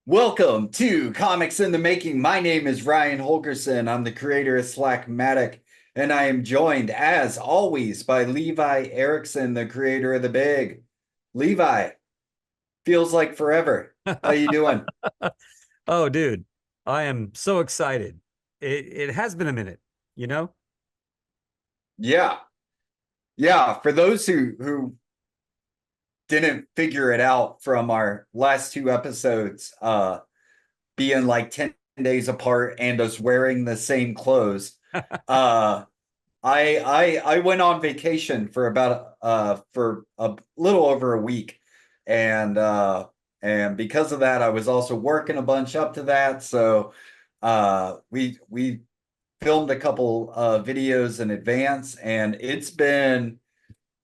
Welcome to Comics in the Making. My name is Ryan Holgerson. I'm the creator of Slackmatic, and I am joined, as always, by Levi Erickson, the creator of The Big. Levi, feels like forever. How you doing? Oh, dude, I am so excited. It has been a minute, you know? Yeah, yeah. For those who didn't figure it out from our last two episodes, being like 10 days apart and us wearing the same clothes, uh, I went on vacation for a little over a week, and because of that, I was also working a bunch up to that. So we filmed a couple videos in advance, and it's been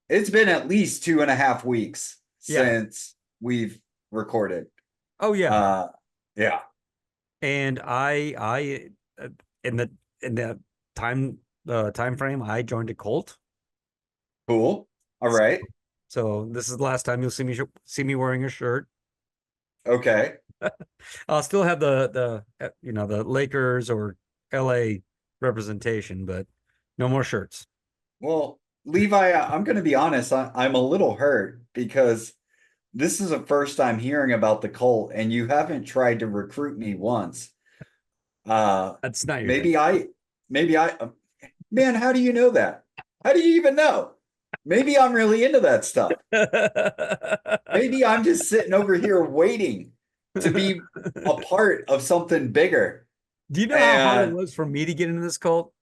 at least 2.5 weeks Yeah. since we've recorded. Oh, yeah. Uh, yeah, And in the time time frame, I joined a cult. cool. All right. So this is the last time you'll see me wearing a shirt. Okay. I'll still have the Lakers or LA representation, but no more shirts. Well, Levi, I'm going to be honest. I'm a little hurt because this is the first time hearing about the cult, and you haven't tried to recruit me once. Uh, That's not your thing. maybe I, maybe I, man, how do you know that? How do you even know? Maybe I'm really into that stuff. Maybe I'm just sitting over here waiting to be a part of something bigger. Do you know how hard it And was for me to get into this cult?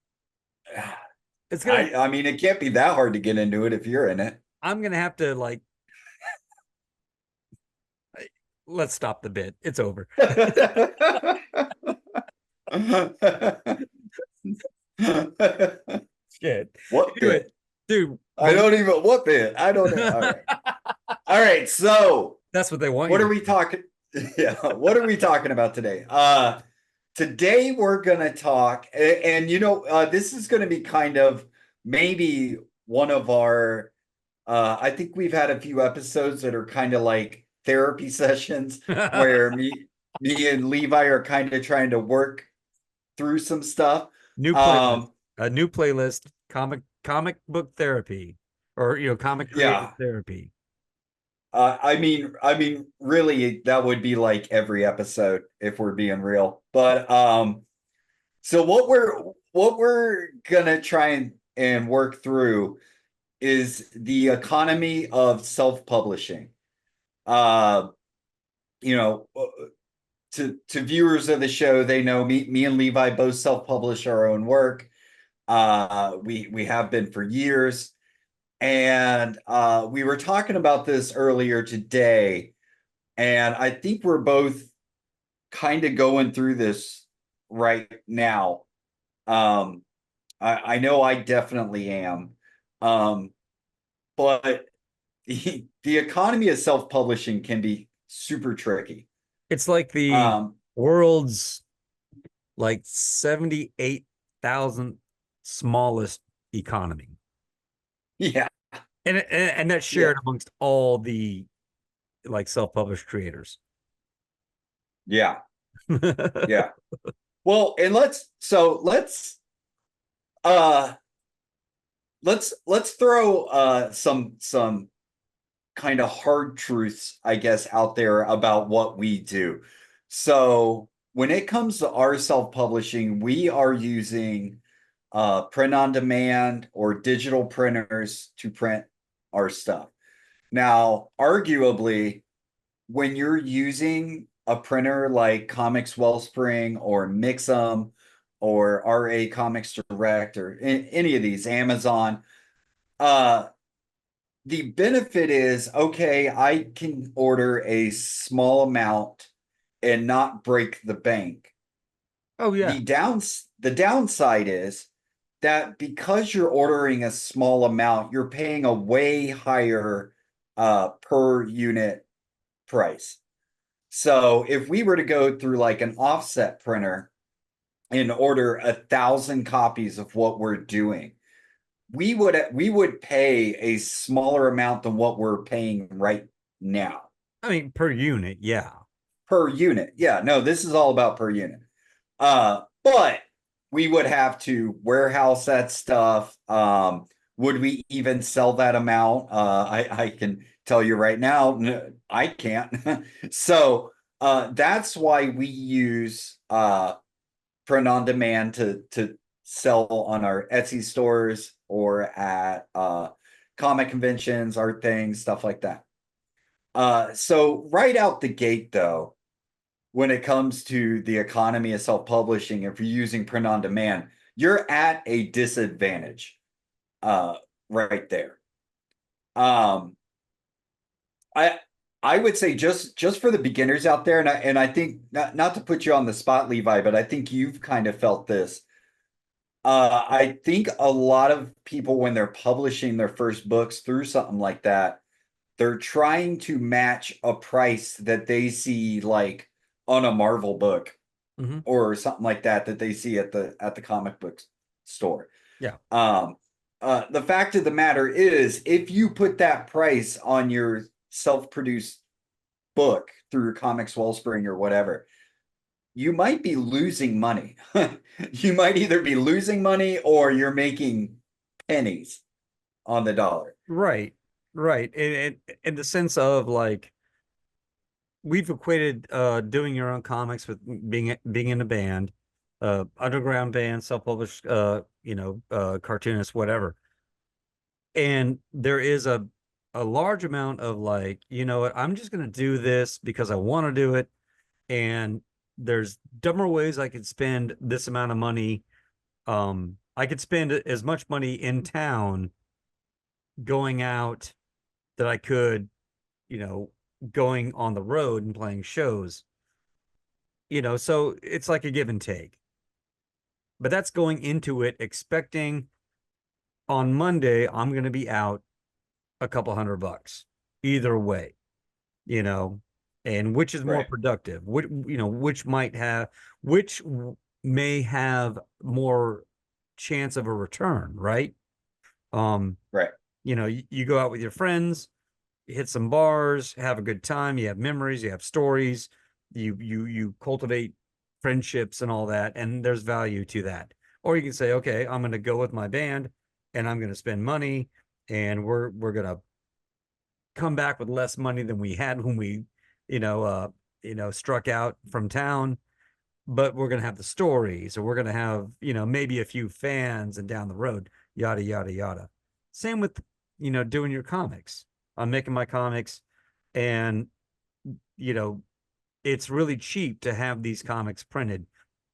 It's gonna I mean, it can't be that hard to get into it if you're in it. I'm gonna have to like let's stop the bit. It's over. Shit. What Anyway, bit? dude, I don't even what bit. I don't know. All right. All right. So that's what they want you what are to we do. talking? Yeah, what are we talking about today? Today we're gonna talk, and this is gonna be kind of maybe one of our I think we've had a few episodes that are kind of like therapy sessions where me and Levi are kind of trying to work through some stuff. New playlist. Um, A new playlist, comic book therapy or comic creative yeah. therapy. I mean, really, that would be like every episode if we're being real. But so what we're gonna try and work through is the economy of self-publishing. Uh, you know, to viewers of the show, they know me and Levi both self-publish our own work. We have been for years. And we were talking about this earlier today, and I think we're both kind of going through this right now. Um, I know I definitely am. Um, but the economy of self-publishing can be super tricky. It's like the Um, world's like 78,000 smallest economy. yeah, And that's yeah, shared amongst all the like self-published creators. yeah, yeah. Well, and uh let's throw some kind of hard truths, I guess, out there about what we do. So when it comes to our self-publishing, we are using print on demand or digital printers to print our stuff. Now, arguably, when you're using a printer like Comics Wellspring or Mixum or RA Comics Direct or any of these, Amazon, uh, the benefit is okay, I can order a small amount and not break the bank. Oh yeah. The downside is that because you're ordering a small amount, you're paying a way higher per unit price. So if we were to go through like an offset printer and order 1,000 copies of what we're doing, we would pay a smaller amount than what we're paying right now I mean per unit, yeah. per unit. Yeah, no, this is all about per unit. But we would have to warehouse that stuff. Would we even sell that amount? I can tell you right now, I can't. So that's why we use print on demand to sell on our Etsy stores or at comic conventions, art things, stuff like that. So right out the gate, though, when it comes to the economy of self-publishing, if you're using print on demand, you're at a disadvantage uh, right there. Um, I I would say just for the beginners out there, and I think not to put you on the spot, Levi, but I think you've kind of felt this. I think a lot of people when they're publishing their first books through something like that, they're trying to match a price that they see like on a Marvel book Hmm. or something like that that they see at the comic book store. Yeah. Um, the fact of the matter is, if you put that price on your self-produced book through Comics Wellspring or whatever, you might be losing money. You might either be losing money or you're making pennies on the dollar. Right. Right. In the sense of like we've equated doing your own comics with being in a band, underground band, self-published cartoonist, whatever. And there is a large amount of like, you know what, I'm just gonna do this because I want to do it. And there's dumber ways I could spend this amount of money. I could spend as much money in town going out that I could, you know, going on the road and playing shows, so it's like a give and take. But that's going into it expecting on Monday I'm going to be out a couple $100 either way, you know, and which is more Right, productive, which may have more chance of a return, right? Um, right, you go out with your friends, hit some bars, have a good time, you have memories, you have stories, you cultivate friendships and all that, and there's value to that. Or you can say, okay, I'm going to go with my band and I'm going to spend money and we're going to come back with less money than we had when we, you know, uh, struck out from town, but we're going to have the stories or we're going to have, maybe a few fans and down the road, yada, yada, yada. Same with, doing your comics. I'm making my comics and, you know, it's really cheap to have these comics printed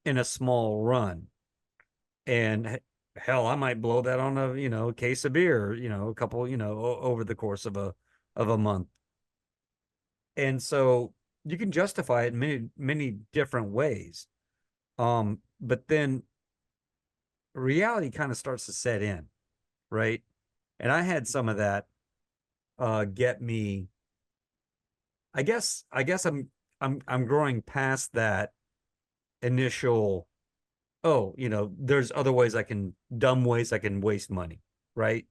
in a small run. And hell, I might blow that on a, case of beer, a couple, over the course of a month. And so you can justify it in many, many different ways. But then reality kind of starts to set in, right? And I had some of that get me. I guess I'm growing past that initial, oh, there's other ways dumb ways I can waste money, right?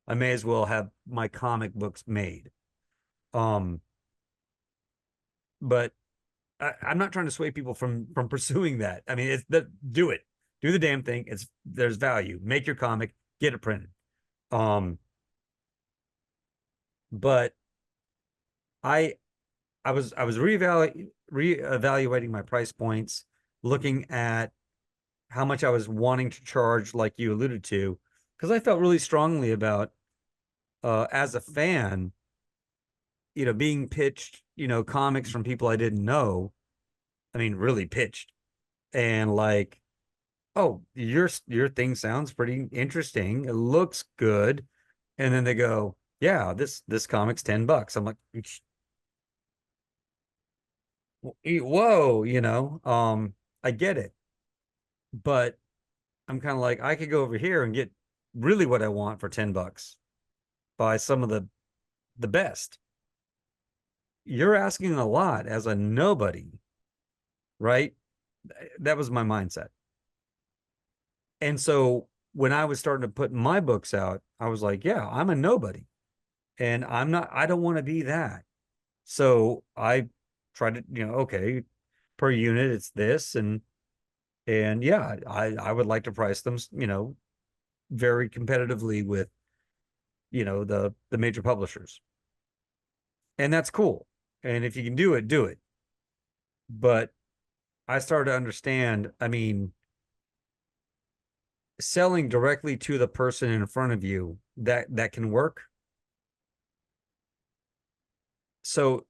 I may as well have my comic books made. Um, but I'm not trying to sway people from pursuing that. I mean, do it, do the damn thing. There's value. Make your comic, get it printed. Um, but I I was reevaluating my price points, looking at how much I was wanting to charge, like you alluded to, because I felt really strongly about as a fan, being pitched, comics from people I didn't know. I mean, really pitched and like, oh, your thing sounds pretty interesting. It looks good. And then they go, yeah, this comic's $10. I'm like, whoa, I get it. But I'm kind of like, I could go over here and get really what I want for $10 by some of the best. You're asking a lot as a nobody, right? That was my mindset. And so when I was starting to put my books out, I was like, yeah, I'm a nobody. And I don't want to be that. So I try to, okay, per unit it's this, and yeah, I would like to price them, very competitively with, the major publishers. And that's cool. And if you can do it, do it. But I started to understand, I mean, selling directly to the person in front of you, that can work. So,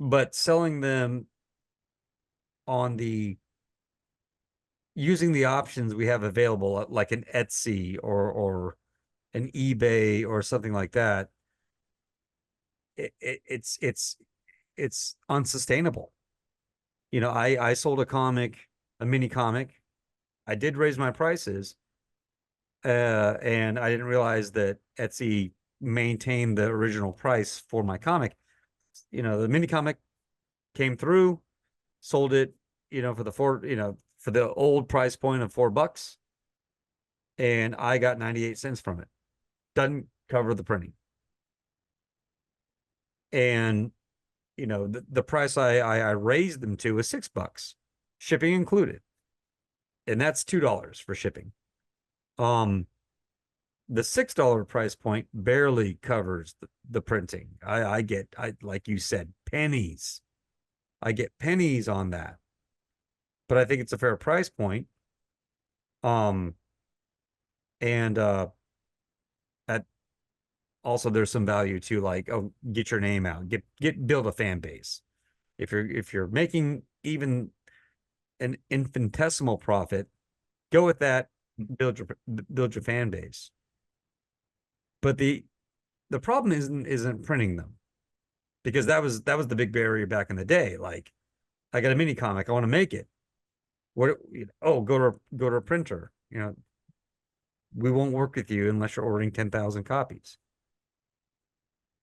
but selling them on the using the options we have available, like an Etsy or an eBay or something like that, it's unsustainable. I sold a mini comic. I did raise my prices, and I didn't realize that Etsy maintained the original price for my comic. The mini comic came through, sold it, for the old price point of $4, and I got 98 cents from it. Doesn't cover the printing. And the price I raised them to was $6, shipping included. And that's $2 for shipping. The $6 price point barely covers the printing. I get, like you said, pennies. I get pennies on that. But I think it's a fair price point. Um, and at also there's some value to, like, oh, get your name out, build a fan base. If you're making even an infinitesimal profit, go with that, build your fan base. But the problem isn't printing them, because that was the big barrier back in the day. Like, I got a mini comic, I want to make it. What? Oh, go to a printer. We won't work with you unless you're ordering 10,000 copies.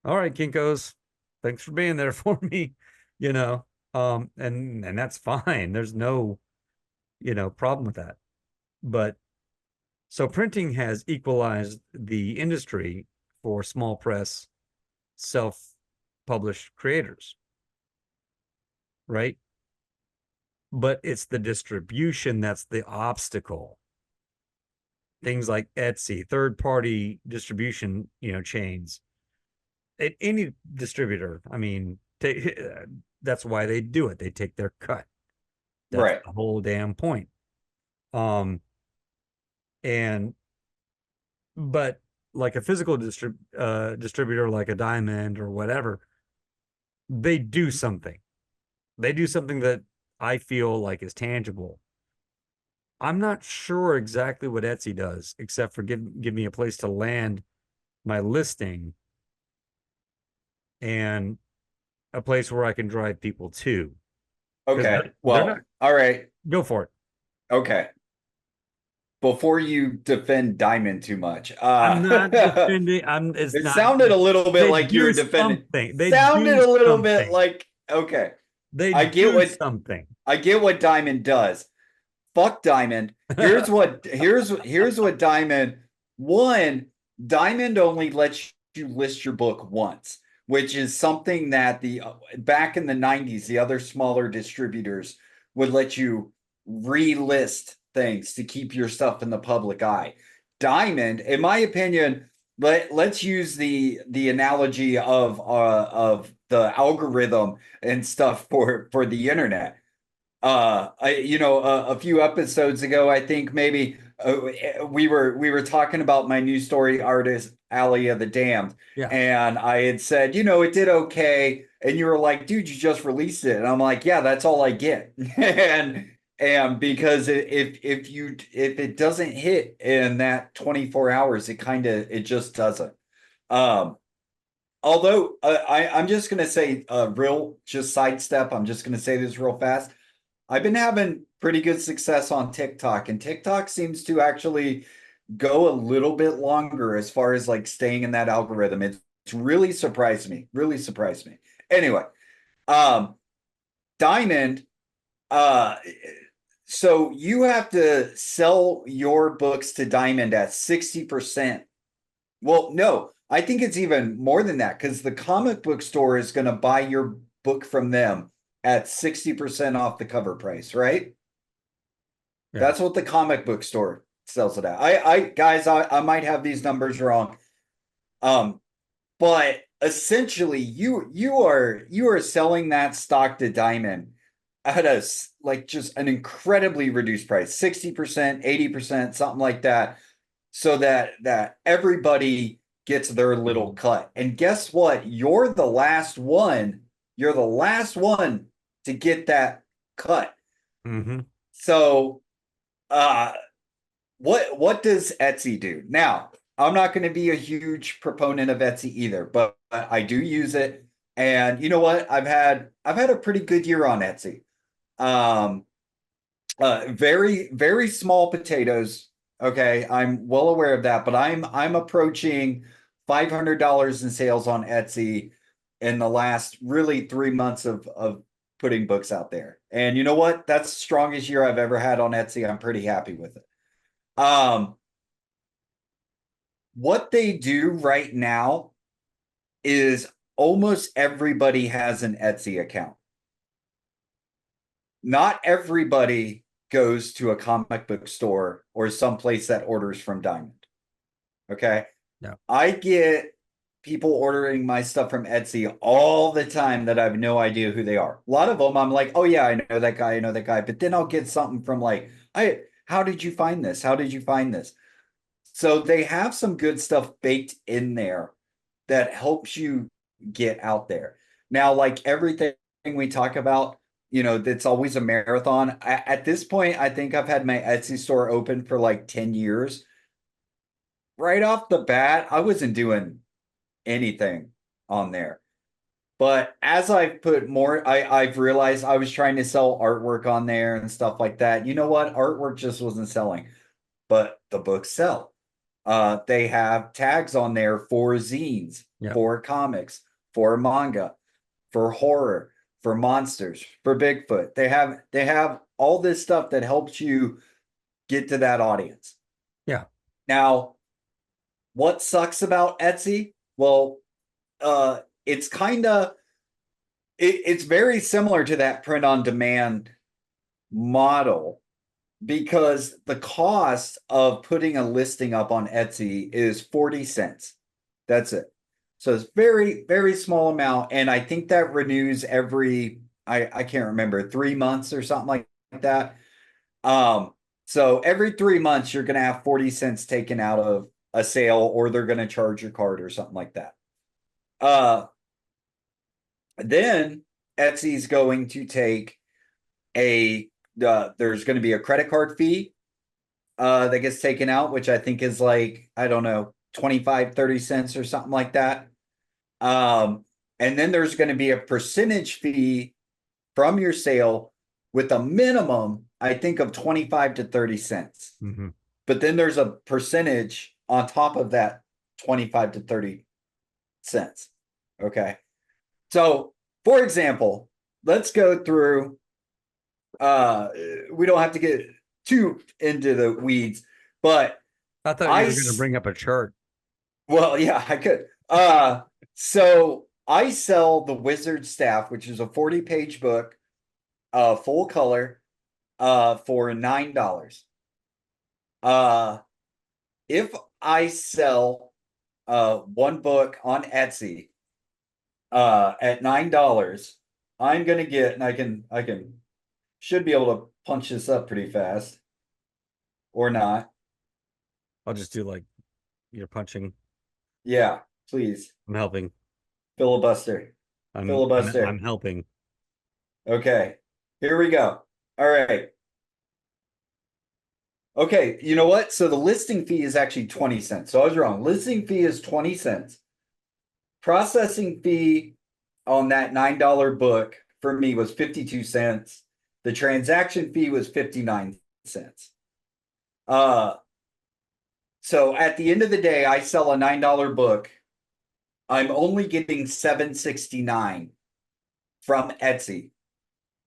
All right, Kinkos, thanks for being there for me. You know, and that's fine. There's no, problem with that. But so printing has equalized the industry for small press, self-published creators, right? But it's the distribution that's the obstacle. Things like Etsy, third-party distribution, chains. Any distributor, I mean, that's why they do it. They take their cut. That's Right. the whole damn point. Um, and but like a physical distributor, like a Diamond or whatever, they do something. They do something that I feel like is tangible. I'm not sure exactly what Etsy does, except for give me a place to land my listing and a place where I can drive people to. Because Okay. they're not. Well, all right. Go for it. Okay. Before you defend Diamond too much, I'm not defending. It's it not. sounded a little bit They like you were do defending. something. They Sounded do a little bit something. like, okay. They I get do what something. I get what Diamond does. Fuck Diamond. Here's what Diamond. One, Diamond only lets you list your book once, which is something that the back in the 90s, the other smaller distributors would let you relist things to keep your stuff in the public eye. Diamond, in my opinion, let's use the analogy of the algorithm and stuff for the internet. A few episodes ago, I think maybe we were talking about my new story artist, Alley of the Damned, Yeah. and I had said, it did okay, and you were like, dude, you just released it, and I'm like, yeah, that's all I get, and because if it doesn't hit in that 24 hours, it just doesn't. Um, Although I'm just gonna say real just sidestep. I'm just gonna say this real fast. I've been having pretty good success on TikTok, and TikTok seems to actually go a little bit longer as far as like staying in that algorithm. It's really surprised me. Really surprised me. Anyway, um, Diamond, uh, so you have to sell your books to Diamond at 60%. Well, no, I think it's even more than that because the comic book store is going to buy your book from them at 60% off the cover price, right? Yeah. That's what the comic book store sells it at. I guys, I might have these numbers wrong. Um, but essentially you are selling that stock to Diamond at a like just an incredibly reduced price, 60%, 80%, something like that, so that everybody gets their little cut. And guess what? You're the last one to get that cut. Mm-hmm. So uh what does Etsy do? Now, I'm not going to be a huge proponent of Etsy either, but I do use it. And you know what? I've had a pretty good year on Etsy. Um very very small potatoes. Okay, I'm well aware of that, but I'm approaching $500 in sales on Etsy in the last really 3 months of putting books out there. And you know what? That's the strongest year I've ever had on Etsy. I'm pretty happy with it. Um, what they do right now is almost everybody has an Etsy account. Not everybody goes to a comic book store or someplace that orders from Diamond. Okay. Yeah. I get people ordering my stuff from Etsy all the time that I have no idea who they are. A lot of them I'm like, oh yeah, I know that guy, I know that guy. But then I'll get something from like, how did you find this? How did you find this? So they have some good stuff baked in there that helps you get out there. Now, like everything we talk about, that's always a marathon. At this point, I think I've had my Etsy store open for like 10 years. Right off the bat, I wasn't doing anything on there. But as I've put more, I've realized I was trying to sell artwork on there and stuff like that. You know what? Artwork just wasn't selling, but the books sell. They have tags on there for zines, Yeah. for comics, for manga, for horror, for monsters, for Bigfoot. They have all this stuff that helps you get to that audience. Yeah. Now, what sucks about Etsy? Well, it's kind of it's very similar to that print on demand model because the cost of putting a listing up on Etsy is 40 cents. That's it. So it's very, very small amount. And I think that renews every, I can't remember, 3 months or something like that. Um, so every 3 months, you're going to have 40 cents taken out of a sale or they're going to charge your card or something like that. Uh, then Etsy's going to take there's going to be a credit card fee that gets taken out, which I think is like, I don't know, 25, 30 cents or something like that. And then there's going to be a percentage fee from your sale with a minimum, I think, of 25 to 30 cents. Mm-hmm. But then there's a percentage on top of that 25 to 30 cents. Okay. So, for example, let's go through uh we don't have to get too into the weeds, but I thought you I were going to bring up a chart. well, yeah, I could. So I sell the Wizard Staff, which is a 40-page book, full color, for $9. Uh, if I sell one book on Etsy at $9, I'm gonna get, and I can should be able to punch this up pretty fast or not. I'll just do like you're punching. Yeah, please. I'm helping. Filibuster. I'm Filibuster. helping. Okay. Here we go. All right. Okay, you know what? So the listing fee is actually 20 cents. So I was wrong. Listing fee is 20 cents. Processing fee on that $9 book for me was 52 cents. The transaction fee was 59 cents. Uh so at the end of the day, I sell a $9 book. I'm only getting 7.69 from Etsy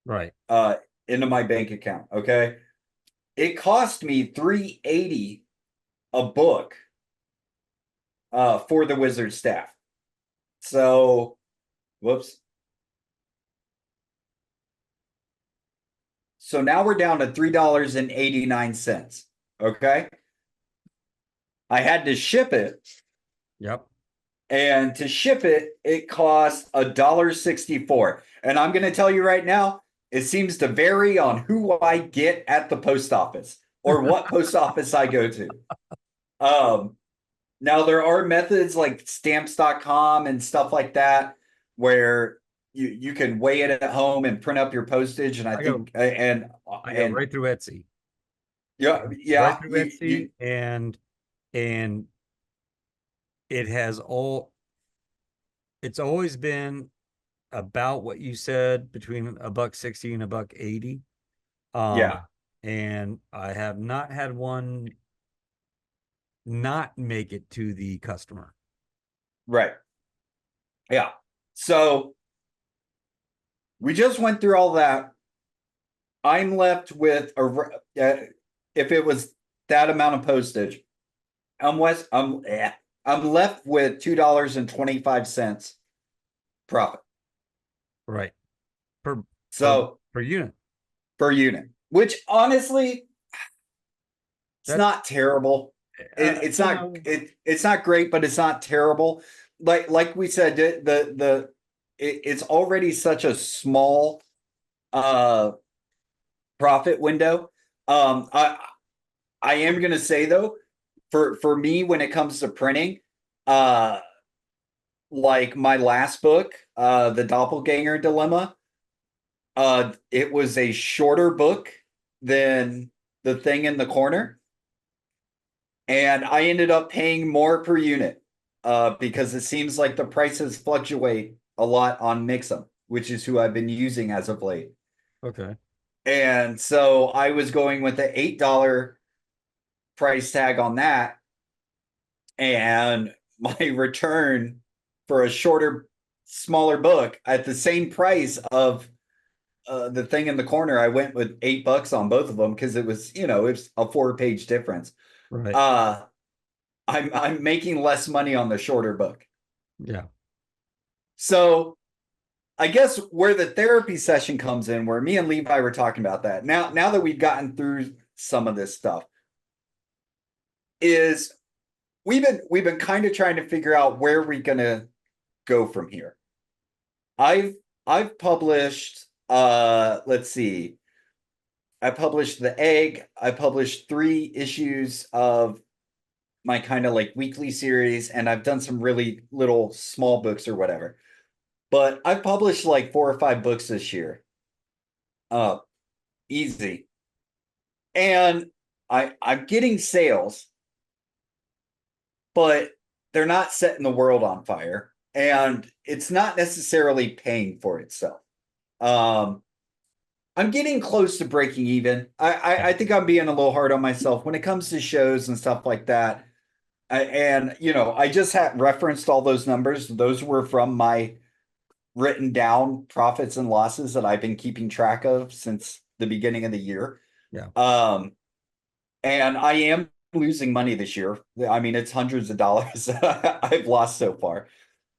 Right. uh into my bank account. Okay. It cost me 380 a book for the Wizard Staff. So, whoops. So now we're down to $3.89. Okay. I had to ship it, Yep. and to ship it, it cost $1.64. And I'm going to tell you right now, it seems to vary on who I get at the post office or what post office I go to. Um, Now there are methods like stamps.com and stuff like that where you can weigh it at home and print up your postage. And I I go think and I go and right through Etsy. yeah, Right yeah, through you Etsy, and it has all it's always been about what you said, between a buck 60 and a buck 80. yeah, And I have not had one not make it to the customer. right. Yeah. So we just went through all that. I'm left with if it was that amount of postage, I'm left with $2.25 profit. Right. Per per So per unit. per unit, which honestly, it's That's not terrible. It's you not know, it's not great, but it's not terrible. Like we said, it's already such a small uh profit window. Um, I I am gonna say though, for me when it comes to printing, uh, like my last book, the Doppelganger Dilemma, it was a shorter book than the thing in the corner, and I ended up paying more per unit because it seems like the prices fluctuate a lot on Mixum, which is who I've been using as of late. okay. And so I was going with the $8 price tag on that, and my return for a shorter, smaller book at the same price of the thing in the corner, I went with $8 on both of them because it was, it's a 4-page difference. Right. Uh, I'm making less money on the shorter book. Yeah. So I guess where the therapy session comes in, where me and Levi were talking about that. Now that we've gotten through some of this stuff, is we've been kind of trying to figure out where we're gonna go from here. I've I've published let's see. I published The Egg. I published 3 issues of my kind of like weekly series, and I've done some really little small books or whatever. But I've published like 4 or 5 books this year. Uh Easy. And I'm getting sales, but they're not setting the world on fire. And it's not necessarily paying for itself. Um I'm getting close to breaking even. I think I'm being a little hard on myself when it comes to shows and stuff like that. And I just had referenced all those numbers. Those were from my written down profits and losses that I've been keeping track of since the beginning of the year. Yeah. Um, and I am losing money this year. I mean, it's hundreds of dollars I've lost so far.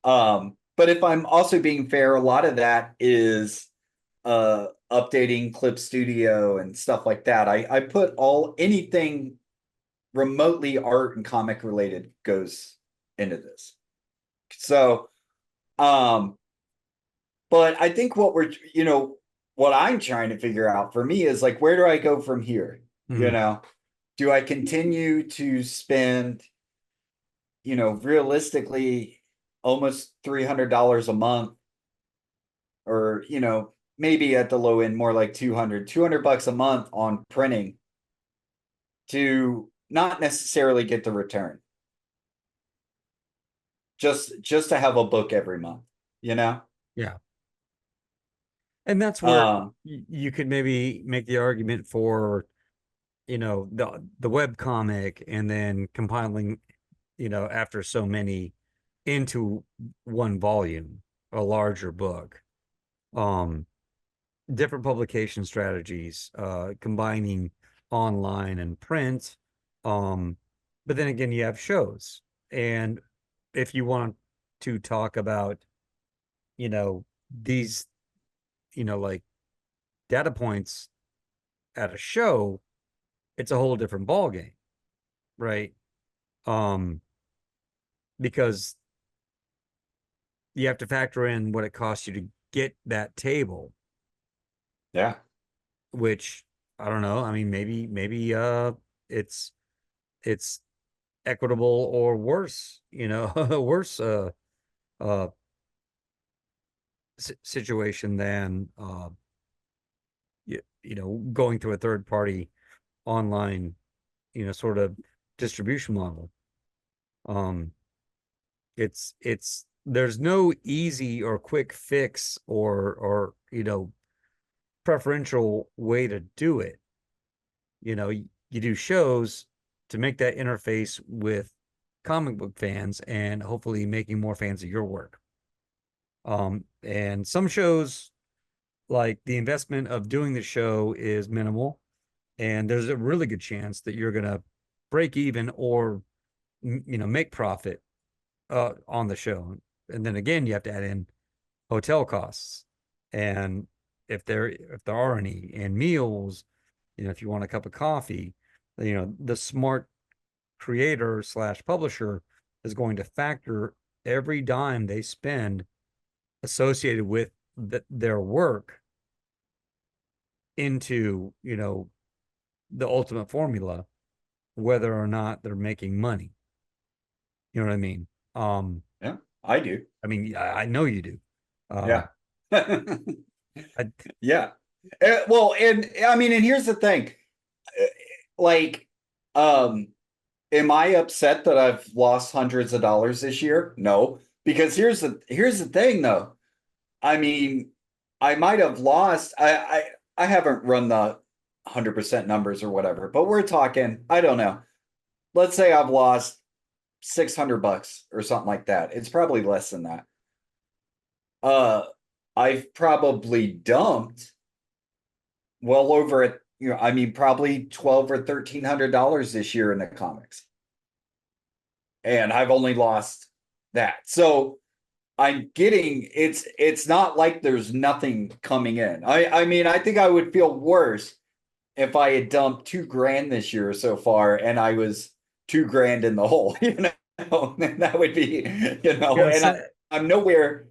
But if I'm also being fair, a lot of that is updating Clip Studio and stuff like that. I put anything remotely art and comic related goes into this. So but I think what I'm trying to figure out for me is like, where do I go from here? You Mhm. know, do I continue to spend, realistically almost $300 a month, or, maybe at the low end, more like 200 bucks a month on printing to not necessarily get the return, just to have a book every month, you know? Yeah. And that's where Um, you could maybe make the argument for, the web comic, and then compiling, after so many, into one volume, a larger book. Um, Different publication strategies, combining online and print. Um, but then again, you have shows. And if you want to talk about, these, like data points, at a show, it's a whole different ball game, right? Um, because you have to factor in what it costs you to get that table, Yeah. which I don't know. I mean, maybe it's it's equitable or worse, worse uh situation than going to a third party online, sort of distribution model. Um it's there's no easy or quick fix or preferential way to do it. You do shows to make that interface with comic book fans and hopefully making more fans of your work. And some shows, like the investment of doing the show is minimal, and there's a really good chance that you're gonna break even or make profit on the show. And then again, you have to add in hotel costs, and if there are any, and meals, if you want a cup of coffee, the smart creator slash publisher is going to factor every dime they spend associated with their work into, the ultimate formula, whether or not they're making money. You know what I mean? Yeah, I do. I mean, I know you do. Uh, Yeah. I, Yeah. Well, and I mean, and here's the thing. Like, um, am I upset that I've lost hundreds of dollars this year? No, because here's the thing though. I mean, I might have lost. I haven't run the 100% numbers or whatever, but we're talking, I don't know. Let's say I've lost $600 or something like that. It's probably less than that. Uh, I've probably dumped well over it, I mean, probably 12 or $1,300 this year in the comics. And I've only lost that. So I'm getting it's not like there's nothing coming in. I mean, I think I would feel worse if I had dumped 2 grand this year so far and I was 2 grand in the hole, and that would be, yeah, and I'm nowhere,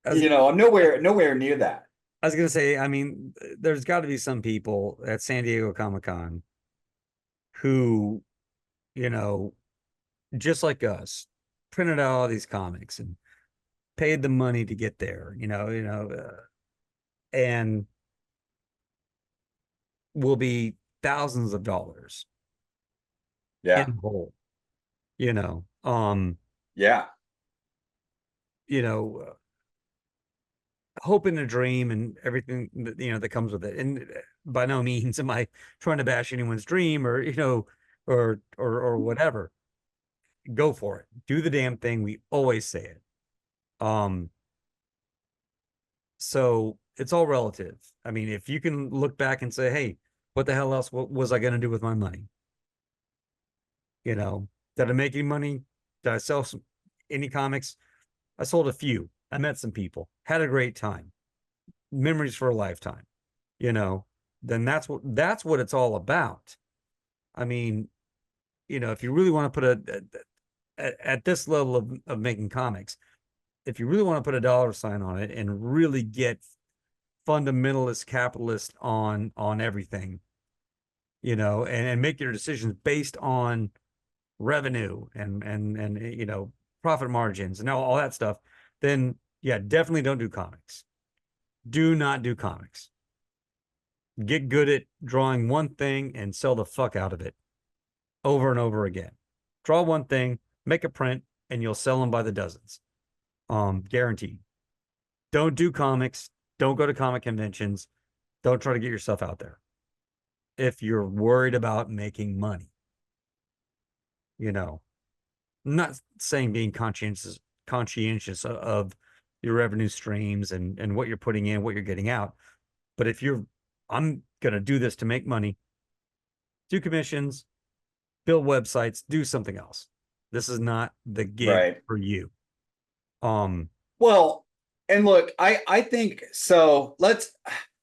I was, I'm nowhere near that. I was gonna say, I mean, there's got to be some people at San Diego Comic-Con who, you know, just like us, printed out all these comics and paid the money to get there, and will be thousands of dollars in Yeah. the hole, you know. Um, Yeah. you know, hope and a dream and everything that comes with it. And by no means am I trying to bash anyone's dream or or whatever. Go for it. Do the damn thing. We always say it. Um, so it's all relative. I mean, if you can look back and say, hey, what the hell else what was I going to do with my money? Did I make any money? Did I sell any comics? I sold a few. I met some people, had a great time, memories for a lifetime, you know, then that's what it's all about. I mean, if you really want to put at this level of making comics, if you really want to put a dollar sign on it and really get fundamentalist capitalist on everything, and make your decisions based on revenue and profit margins and all that stuff, then yeah, definitely don't do comics. Do not do comics. Get good at drawing one thing and sell the fuck out of it over and over again. Draw one thing, make a print, and you'll sell them by the dozens. Guaranteed. Don't do comics. Don't go to comic conventions. Don't try to get yourself out there if you're worried about making money. I'm not saying being conscientious of your revenue streams and what you're putting in, what you're getting out. But if I'm gonna do this to make money, do commissions, build websites, do something else. This is not the gig Right. for you. Um, Well, and look, I think so.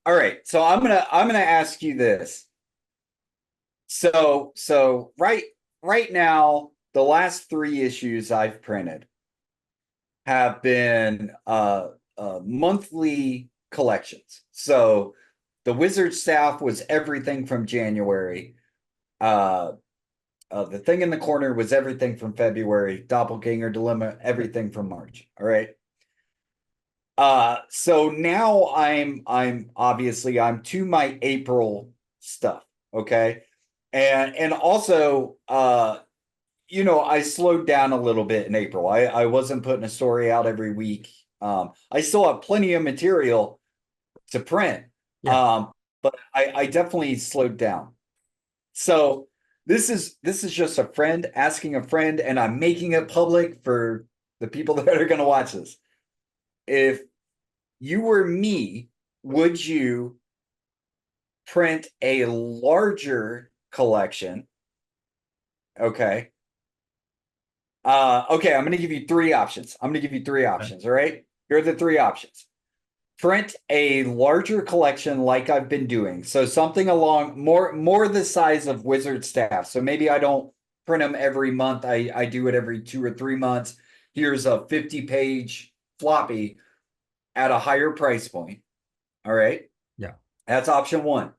All right. So I'm gonna ask you this. So right now, the last three issues I've printed have been monthly collections. So the Wizard Staff was everything from January. Uh, the Thing in the Corner was everything from February. Doppelganger Dilemma, everything from March. All right. So now I'm obviously I'm to my April stuff. Okay. And also I slowed down a little bit in April. I wasn't putting a story out every week. I still have plenty of material to print. Yeah. Um, but I definitely slowed down. So this is just a friend asking a friend, and I'm making it public for the people that are going to watch this. If you were me, would you print a larger collection? Okay. Okay, I'm gonna give you three options. I'm gonna give you three Okay. options. All right. Here are the three options. Print a larger collection like I've been doing. So something along more the size of Wizard Staff. So maybe I don't print them every month. I do it every 2 or 3 months. Here's a 50-page floppy at a higher price point. All right. Yeah. That's option one.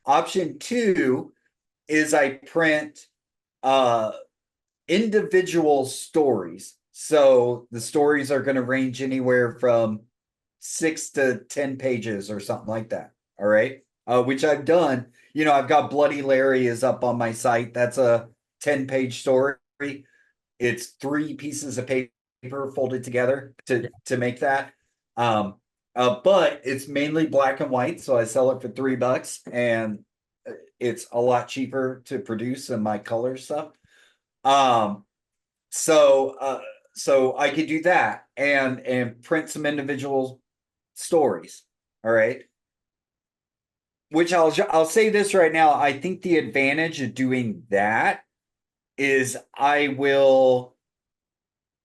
Option two is I print uh individual stories. So the stories are going to range anywhere from 6 to 10 pages or something like that. All right. Which I've done. I've got Bloody Larry is up on my site. That's a 10-page story. It's three pieces of paper folded together Yeah. to make that. But it's mainly black and white, so I sell it for $3, and it's a lot cheaper to produce than my color stuff. Um, so so I could do that and print some individual stories. All right. Which I'll say this right now. I think the advantage of doing that is I will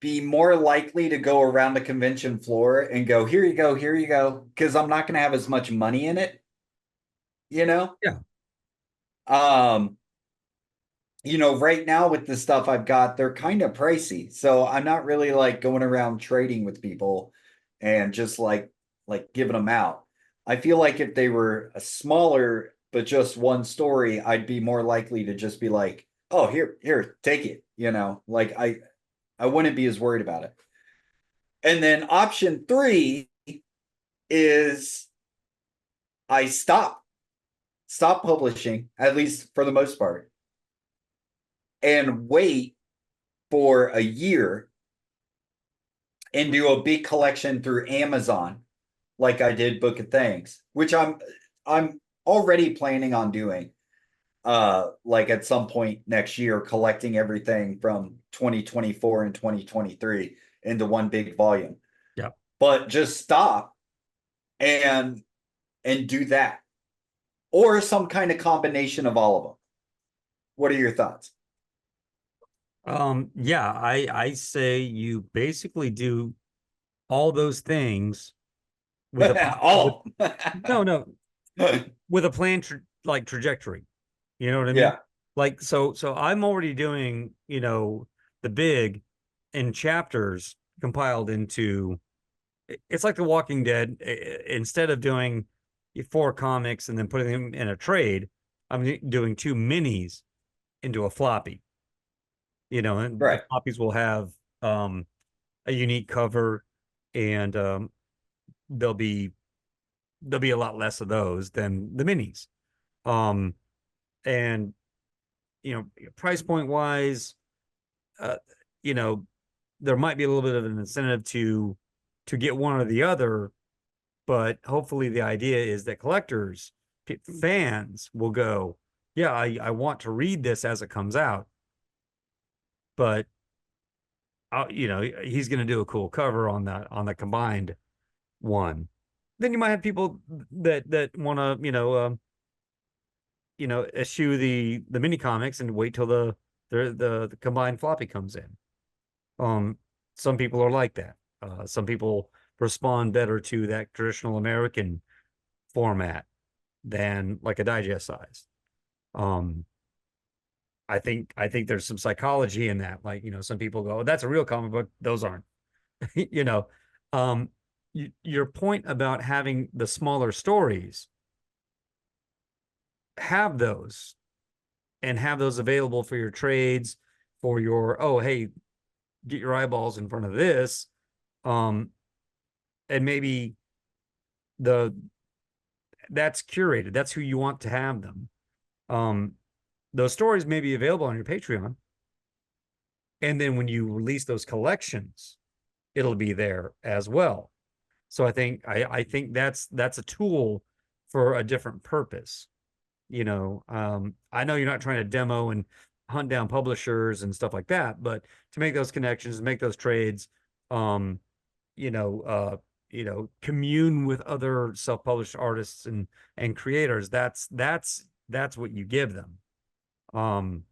be more likely to go around the convention floor and go, here you go, because I'm not going to have as much money in it, you know? Yeah. Um, right now with the stuff I've got, they're kind of pricey. So I'm not really like going around trading with people and just like giving them out. I feel like if they were a smaller but just one story, I'd be more likely to just be like, "Oh, here, take it." Like I wouldn't be as worried about it. And then option three is I stop publishing, at least for the most part, and wait for a year and do a big collection through Amazon, like I did Book of Things, which I'm already planning on doing. Like at some point next year, collecting everything from 2024 and 2023 into one big volume. Yeah. But just stop and do that, or some kind of combination of all of them. What are your thoughts? Yeah, I say you basically do all those things with a with All. no, no, with a plan like trajectory. You know what I mean? Yeah. Like so I'm already doing, the big in chapters compiled into it's like The Walking Dead. Instead of doing four comics and then putting them in a trade, I'm doing two minis into a floppy. And the Right. floppies will have a unique cover, and there'll be a lot less of those than the minis. Um, and price point wise, uh, you know, there might be a little bit of an incentive to get one or the other, but hopefully the idea is that collectors, fans will go, yeah, I want to read this as it comes out, but he's going to do a cool cover on the combined one. Then you might have people that want to, eschew the mini comics and wait till the combined floppy comes in. Um, some people are like that. Some people respond better to that traditional American format. than like a digest size. Um, I think there's some psychology in that. Like, some people go, "Oh, that's a real comic book." Those aren't. you know. Um, your point about having the smaller stories, have those and have those available for your trades, for your, oh, hey, get your eyeballs in front of this. Um, and maybe the that's curated. That's who you want to have them. Um, those stories may be available on your Patreon. And then when you release those collections, it'll be there as well. So I think that's a tool for a different purpose. I know you're not trying to demo and hunt down publishers and stuff like that, but to make those connections, make those trades, um, you know, uh, commune with other self-published artists and creators. That's what you give them. Um,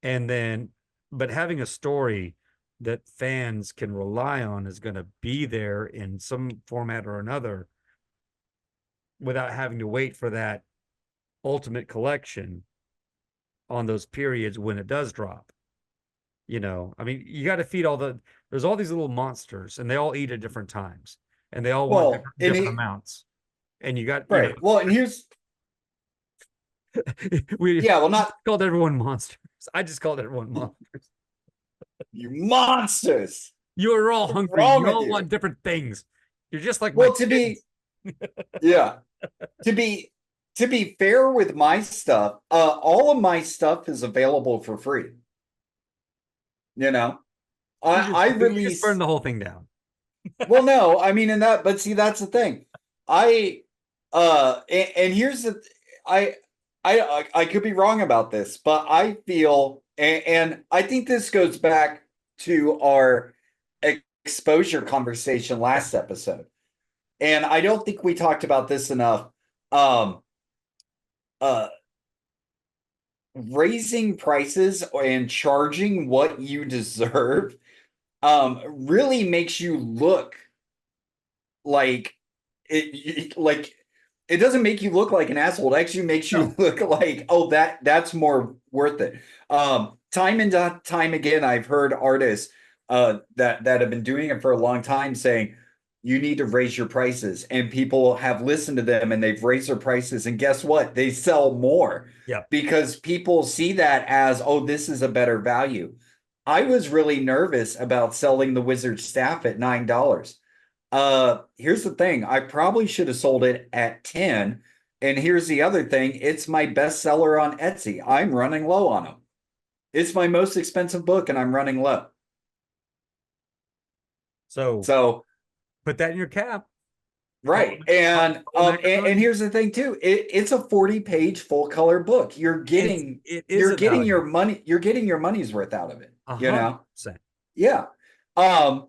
and then, but having a story that fans can rely on is going to be there in some format or another without having to wait for that ultimate collection on those periods when it does drop. I mean, you got to feed there's all these little monsters and they all eat at different times and they all want Well, different amounts. And you got, right. Well, and here's we yeah, well, not called everyone monsters. I just called everyone monsters. you monsters. You are all What's hungry. wrong You with all you? want different things. You're just like my Well, to be kids. yeah, to be to be fair with my stuff, all of my stuff is available for free. You know, I You just burn release. the whole thing down. Well, no, I mean, in that, but see, that's the thing. I and here's the, I, I could be wrong about this, but I feel, and I think this goes back to our exposure conversation Yeah. last episode, and I don't think we talked about this enough. Um, uh, Raising prices and charging what you deserve, really makes you look like like it doesn't make you look like an asshole. It actually makes you No. look like, oh, that's more worth it. Time and time again, I've heard artists that have been doing it for a long time saying you need to raise your prices, and people have listened to them and they've raised their prices, and guess what? They sell more Yeah. because people see that as, oh, this is a better value. I was really nervous about selling the Wizard staff at $9. Here's the thing. I probably should have sold it at 10. And here's the other thing. It's my best seller on Etsy. I'm running low on them. It's my most expensive book and I'm running low. So So, put that in your cap. right. Call them And acronyms. here's the thing too. It's a 40-page full color book. And it is You're a getting value. your money, you're getting your money's worth out of it, A you hundred know? percent. Yeah. Um,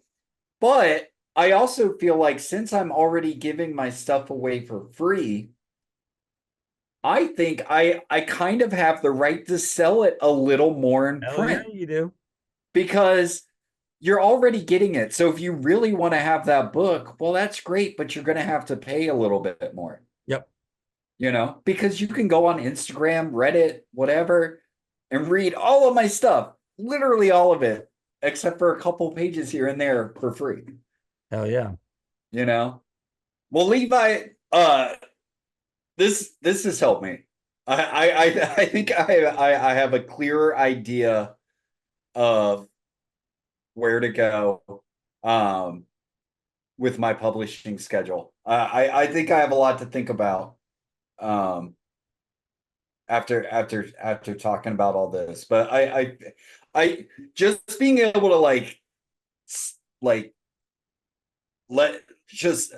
but I also feel like since I'm already giving my stuff away for free, I think I kind of have the right to sell it a little more in Hell yeah, print you do. because you're already getting it. So if you really want to have that book, well, that's great, but you're going to have to pay a little bit more, Yep. because you can go on Instagram, Reddit, whatever, and read all of my stuff, literally all of it, except for a couple pages here and there for free, Hell yeah. you know? Well, Levi, this has helped me. I think I have a clearer idea of where to go um with my publishing schedule. I think I have a lot to think about um after talking about all this. But I just being able to like let just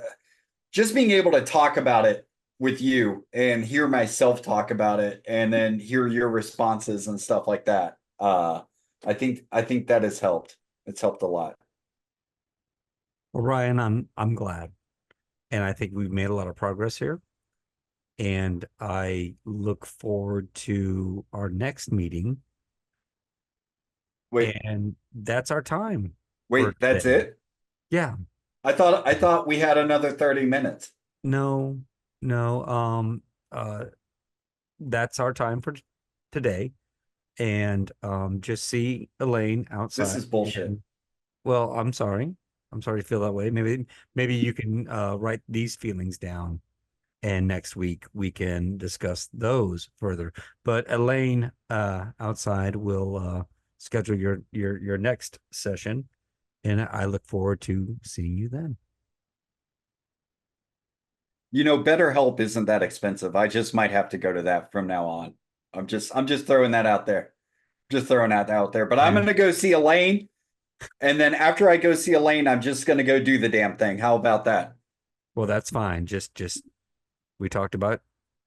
being able to talk about it with you and hear myself talk about it and then hear your responses and stuff like that. I think that has helped. It's helped a lot. Well, Ryan, I'm glad. And I think we've made a lot of progress here. And I look forward to our next meeting. Wait, And that's our time for wait, that's today. it? Yeah. I thought we had another 30 minutes. No, no. uh, that's our time for today. And just see Elaine This outside. is bullshit. And well, I'm sorry. I'm sorry to feel that way. Maybe you can write these feelings down, and next week we can discuss those further. But Elaine outside will schedule your next session, and I look forward to seeing you then. BetterHelp isn't that expensive. I just might have to go to that from now on. I'm just throwing that out there. Just throwing that out there. But I'm And gonna go see Elaine, and then after I go see Elaine, I'm just gonna go do the damn thing. How about that? well, that's fine. Just we talked about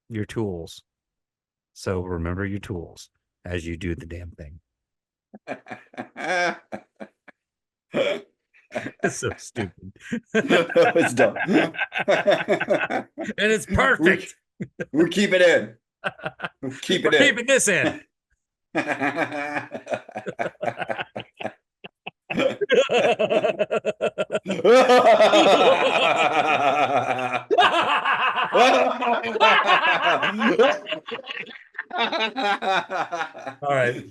your tools. So remember your tools as you do the damn thing. It's so stupid. That was dumb. And it's we perfect. we keep it in. We keep We're it in. keeping this in. All right.